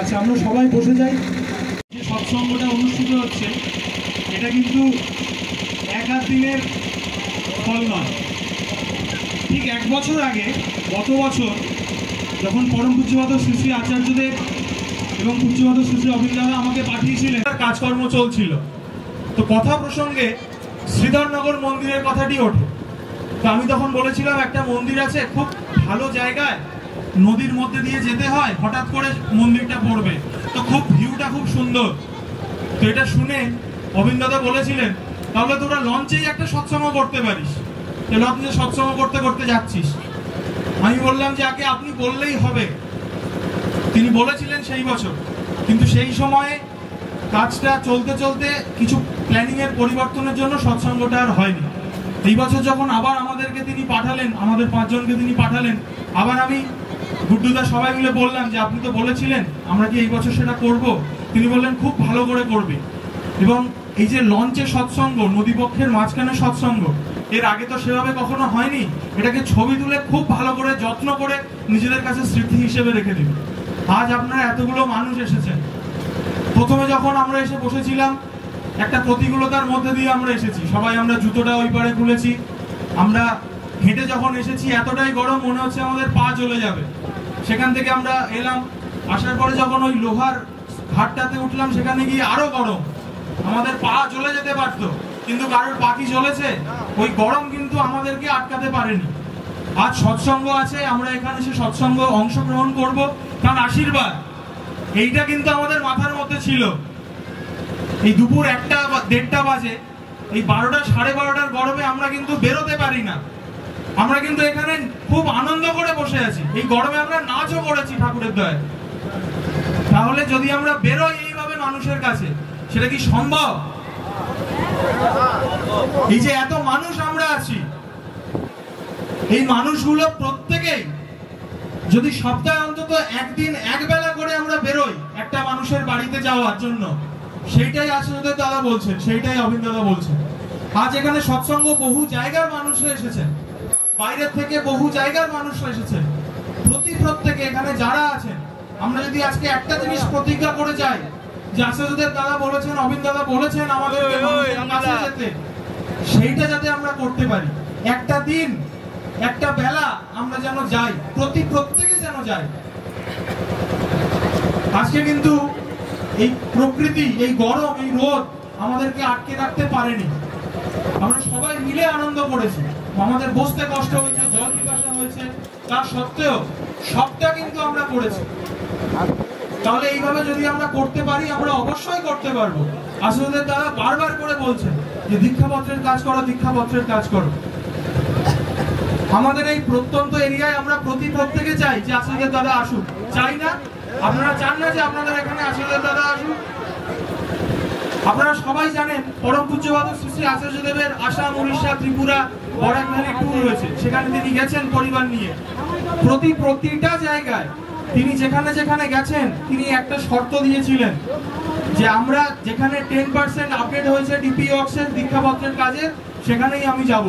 আছে, আমরা সবাই বসে যাই। যে সৎসঙ্গটা অনুষ্ঠিত হচ্ছে এটা কিন্তু এক আধ দিনের ফল নয়। ঠিক 1 বছর আগে, গত বছর যখন পরম পূজ্যপাদ শ্রী শ্রী আচার্যদেব এবং পূজ্যপাদ শ্রী শ্রী অবিন্দাদা আমাকে পাঠিয়েছিলেন, কাজকর্ম চলছিল, তো কথা প্রসঙ্গে শ্রীধরনগর মন্দিরের কথাটি ওঠে। তো আমি তখন বলেছিলাম একটা মন্দির আছে খুব ভালো জায়গায়, নদীর মধ্যে দিয়ে যেতে হয়, হঠাৎ করে মন্দিরটা পড়বে, তো খুব ভিউটা খুব সুন্দর। তো এটা শুনে অবিন্দাদা বলেছিলেন তাহলে তোরা লঞ্চেই একটা সৎসঙ্গ করতে পারিস, লঞ্চে সৎসঙ্গ করতে করতে যাচ্ছিস। আমি বললাম যে আগে আপনি বললেই হবে। তিনি বলেছিলেন সেই বছর, কিন্তু সেই সময়ে কাজটা চলতে চলতে কিছু প্ল্যানিং এর পরিবর্তনের জন্য সৎসঙ্গটা আর হয়নি। এই বছর যখন আবার আমাদেরকে তিনি পাঠালেন, আমাদের 5 জনকে তিনি পাঠালেন, আবার আমি গুড্ডুদা সবাই মিলে বললাম যে আপনি তো বলেছিলেন আমরা কি এই বছর সেটা করব? তিনি বললেন খুব ভালো করে করবে। এবং এই যে লঞ্চে সৎসঙ্গ, নদীপক্ষের মাঝখানে সৎসঙ্গ, এর আগে তো সেভাবে কখনো হয়নি। এটাকে ছবি তুলে খুব ভালো করে যত্ন করে নিজেদের কাছে স্মৃতি হিসেবে রেখে দিন। আজ আপনারা এতগুলো মানুষ এসেছেন। প্রথমে যখন আমরা এসে বসেছিলাম একটা প্রতিকূলতার মধ্যে দিয়ে আমরা এসেছি, সবাই আমরা জুতোটা ওই পারে খুলেছি, আমরা হেঁটে যখন এসেছি এতটাই গরম মনে হচ্ছে আমাদের পা জ্বলে যাবে। সেখান থেকে আমরা এলাম, আসার পরে যখন ওই লোহার ঘাটটাতে উঠলাম সেখানে গিয়ে আরো গরম, আমাদের পা জ্বলে যেতে পারতো, কিন্তু কারোর পা কি জ্বলেছে? ওই গরম কিন্তু আমাদেরকে আটকাতে পারেনি। আজ সৎসঙ্গ আছে, আমরা এখানে এসে সৎসঙ্গ অংশগ্রহণ করব, তার আশীর্বাদ এইটা কিন্তু আমাদের মাথার মধ্যে ছিল। এই দুপুর 1টা 1:30 বাজে, এই 12টা 12:30টার গরমে আমরা কিন্তু বেরোতে পারি না। আমরা কিন্তু এখানে খুব আনন্দ করে বসে আছি, এই গরমে আমরা নাচও করেছি ঠাকুরের দয়ায়। তাহলে যদি আমরা বেরোই এইভাবে মানুষের কাছে, সেটা কি সম্ভব? এই যে এত মানুষ আমরা আছি, এই মানুষগুলো প্রত্যেকেই যদি সপ্তাহে অন্তত একদিন একবেলা করে আমরা বেরোই একটা মানুষের বাড়িতে যাওয়ার জন্য, সেইটাই আচার্যদেব দাদা বলছেন, সেইটাই অবিন্দাদা বলছেন। আজ এখানে সৎসঙ্গ বহু জায়গার মানুষরা এসেছেন, বাইরের থেকে বহু জায়গার মানুষরা এসেছেন। প্রত্যেকে এখানে যারা আছেন, আমরা যদি আজকে একটা জিনিস প্রতিজ্ঞা করে যাই যে আচার্যদেব দাদা বলেছেন, অবিন্দাদা বলেছেন আমাদেরকে কাছে যেতে, সেইটা যাতে আমরা করতে পারি। একটা দিন একটা বেলা আমরা যেন যাই, প্রত্যেকে যেন যাই। আজকে কিন্তু এই প্রকৃতি, এই গরম, এই রোদ আমাদেরকে আটকে রাখতে পারেনি। আমরা সবাই মিলে আনন্দ করেছি, আমাদের বসতে কষ্ট হয়েছে, জল পিপাসা হয়েছে, তার সত্ত্বেও সবটা কিন্তু আমরা করেছি। তাহলে এইভাবে যদি আমরা করতে পারি, আমরা অবশ্যই করতে পারবো। আসলে তারা বারবার করে বলছেন যে দীক্ষাপত্রের কাজ করো, দীক্ষাপত্রের কাজ করো। আমাদের এই প্রত্যন্ত এরিয়ায় আমরা প্রত্যেকে চাই যে আচার্যদেব দাদা আসুক, চাই না? আপনারা চান না যে আপনাদের এখানে আচার্যদেব দাদা আসুক? আপনারা সবাই জানেন পরম পূজ্যপাদ শ্রী শ্রী আচার্যদেবের আসাম, উড়িষ্যা, ত্রিপুরা, বরাক ভ্যালি ট্যুর হয়েছে, সেখানে তিনি গেছেন পরিবার নিয়ে। প্রতিটা জায়গায় তিনি যেখানে যেখানে গেছেন তিনি একটা শর্ত দিয়েছিলেন যে আমরা যেখানে 10% আপডেট হয়েছে ডিপি ওয়ার্কসের দীক্ষাপত্রের কাজে, সেখানেই আমি যাব।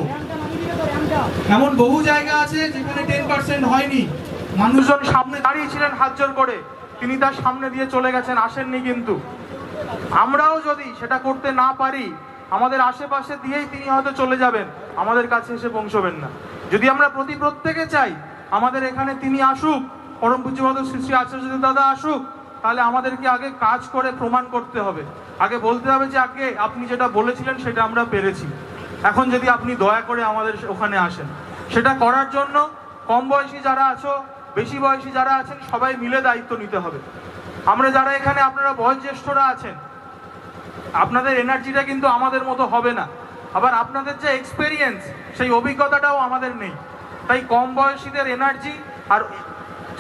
এমন বহু জায়গা আছে যেখানে 10% হয়নি, মানুষজন সামনে দাঁড়িয়ে ছিলেন হাত জোর করে, তিনি তার সামনে দিয়ে চলে গেছেন, আসেননি। কিন্তু আমরাও যদি সেটা করতে না পারি, আমাদের আশেপাশে দিয়েই তিনি হয়তো চলে যাবেন, আমাদের কাছে এসে পৌঁছবেন না। যদি আমরা প্রত্যেকে চাই আমাদের এখানে তিনি আসুক, পরম পূজ্যপাদ শ্রী শ্রী আচার্যদেব দাদা আসুক, তাহলে আমাদেরকে আগে কাজ করে প্রমাণ করতে হবে। আগে বলতে হবে যে আগে আপনি যেটা বলেছিলেন সেটা আমরা পেরেছি, এখন যদি আপনি দয়া করে আমাদের ওখানে আসেন। সেটা করার জন্য কম বয়সী যারা আছো, বেশি বয়সী যারা আছেন, সবাই মিলে দায়িত্ব নিতে হবে। আমরা যারা এখানে, আপনারা বয়োজ্যেষ্ঠরা আছেন, আপনাদের এনার্জিটা কিন্তু আমাদের মতো হবে না, আবার আপনাদের যে এক্সপেরিয়েন্স, সেই অভিজ্ঞতাটাও আমাদের নেই। তাই কম বয়সীদের এনার্জি আর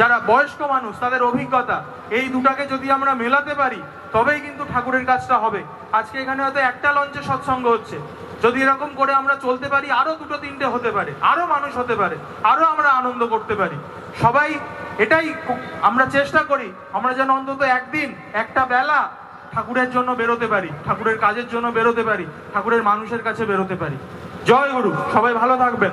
যারা বয়স্ক মানুষ তাদের অভিজ্ঞতা, এই দুটাকে যদি আমরা মেলাতে পারি তবেই কিন্তু ঠাকুরের কাজটা হবে। আজকে এখানে হয়তো একটা লঞ্চে সৎসঙ্গ হচ্ছে, যদি এরকম করে আমরা চলতে পারি আরো 2-3টে হতে পারে, আরো মানুষ হতে পারে, আরো আমরা আনন্দ করতে পারি। সবাই এটাই আমরা চেষ্টা করি, আমরা যেন অন্তত একদিন একটা বেলা ঠাকুরের জন্য বেরোতে পারি, ঠাকুরের কাজের জন্য বেরোতে পারি, ঠাকুরের মানুষের কাছে বেরোতে পারি। জয় গুরু, সবাই ভালো থাকবেন।